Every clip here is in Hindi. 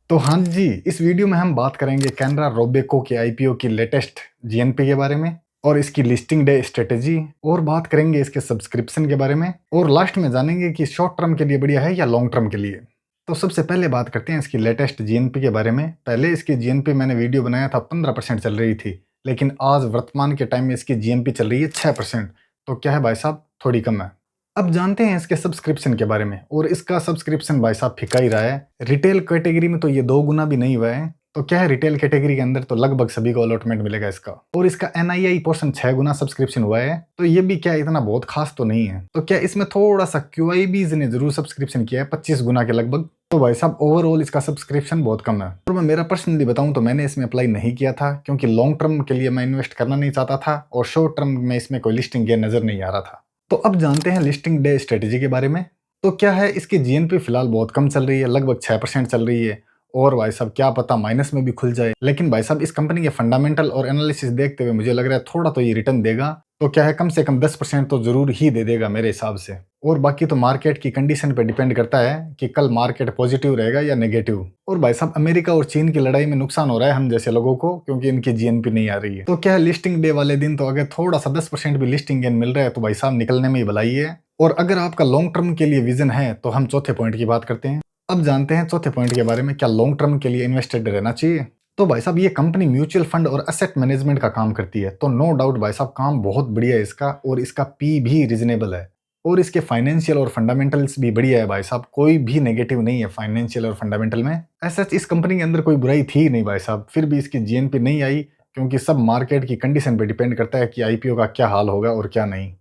तो हाँ जी, इस वीडियो में हम बात करेंगे कैनरा रोबेको के आईपीओ की लेटेस्ट जीएनपी के बारे में और इसकी लिस्टिंग डे स्ट्रेटेजी, और बात करेंगे इसके सब्सक्रिप्शन के बारे में, और लास्ट में जानेंगे कि शॉर्ट टर्म के लिए बढ़िया है या लॉन्ग टर्म के लिए। तो सबसे पहले बात करते हैं इसकी लेटेस्ट जीएनपी के बारे में। पहले इसकी जीएनपी मैंने वीडियो बनाया था 15% चल रही थी, लेकिन आज वर्तमान के टाइम में इसकी जीएनपी चल रही है 6%। तो क्या है भाई साहब, थोड़ी कम है। अब जानते हैं इसके सब्सक्रिप्शन के बारे में, और इसका सब्सक्रिप्शन भाई साहब फिका ही रहा है। रिटेल कैटेगरी में तो ये 2 गुना भी नहीं हुआ है। तो क्या है, रिटेल कैटेगरी के अंदर तो लगभग सभी को अलॉटमेंट मिलेगा इसका, और इसका एनआईआई पोर्शन 6 गुना सब्सक्रिप्शन हुआ है। तो ये भी क्या इतना बहुत खास तो नहीं है। तो क्या इसमें थोड़ा सा क्यूआईबीज ने जरूर सब्सक्रिप्शन किया है 25 गुना के लगभग। तो भाई साहब ओवरऑल इसका सब्सक्रिप्शन बहुत कम है। और मैं मेरा पर्सनली बताऊं तो मैंने इसमें अप्लाई नहीं किया था, क्योंकि लॉन्ग टर्म के लिए मैं इन्वेस्ट करना नहीं चाहता था, और शॉर्ट टर्म में इसमें कोई लिस्टिंग गेन नजर नहीं आ रहा था। तो अब जानते हैं लिस्टिंग डे स्ट्रेटेजी के बारे में। तो क्या है, इसकी जीएनपी फिलहाल बहुत कम चल रही है, लगभग 6% चल रही है, और भाई साहब क्या पता माइनस में भी खुल जाए। लेकिन भाई साहब इस कंपनी के फंडामेंटल और एनालिसिस देखते हुए मुझे लग रहा है थोड़ा तो ये रिटर्न देगा। तो क्या है, कम से कम 10% तो जरूर ही दे देगा मेरे हिसाब से। और बाकी तो मार्केट की कंडीशन पे डिपेंड करता है कि कल मार्केट पॉजिटिव रहेगा या नेगेटिव। और भाई साहब अमेरिका और चीन की लड़ाई में नुकसान हो रहा है हम जैसे लोगों को, क्योंकि इनकी जीएनपी नहीं आ रही है। तो क्या है, लिस्टिंग डे वाले दिन तो अगर थोड़ा सा 10% भी लिस्टिंग गेन मिल रहा है तो भाई साहब निकलने में ही भलाई है। और अगर आपका लॉन्ग टर्म के लिए विजन है तो हम चौथे पॉइंट की बात करते हैं। अब जानते हैं चौथे पॉइंट के बारे में, क्या लॉन्ग टर्म के लिए इन्वेस्टेड रहना चाहिए। तो भाई साहब ये कंपनी म्यूचुअल फंड और एसेट मैनेजमेंट का काम करती है, तो नो डाउट भाई साहब काम बहुत बढ़िया है इसका, और इसका पी भी रिजनेबल है, और इसके फाइनेंशियल और फंडामेंटल्स भी बढ़िया है भाई साहब। कोई भी नेगेटिव नहीं है फाइनेंशियल और फंडामेंटल में। ऐसा इस कंपनी के अंदर कोई बुराई थी ही नहीं भाई साहब, फिर भी इसकी जीएनपी नहीं आई, क्योंकि सब मार्केट की कंडीशन पे डिपेंड करता है कि आईपीओ का क्या हाल होगा और क्या नहीं।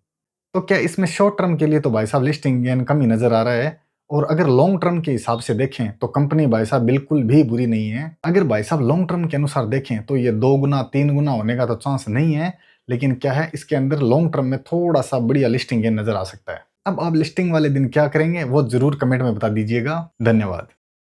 तो क्या इसमें शॉर्ट टर्म के लिए तो भाई साहब लिस्टिंग गेन कम ही नजर आ रहा है, और अगर लॉन्ग टर्म के हिसाब से देखें तो कंपनी भाई साहब बिल्कुल भी बुरी नहीं है। अगर भाई साहब लॉन्ग टर्म के अनुसार देखें तो ये 2 गुना 3 गुना होने का तो चांस नहीं है, लेकिन क्या है, इसके अंदर लॉन्ग टर्म में थोड़ा सा बढ़िया लिस्टिंग गेन नजर आ सकता है। अब आप लिस्टिंग वाले दिन क्या करेंगे वो जरूर कमेंट में बता दीजिएगा। धन्यवाद।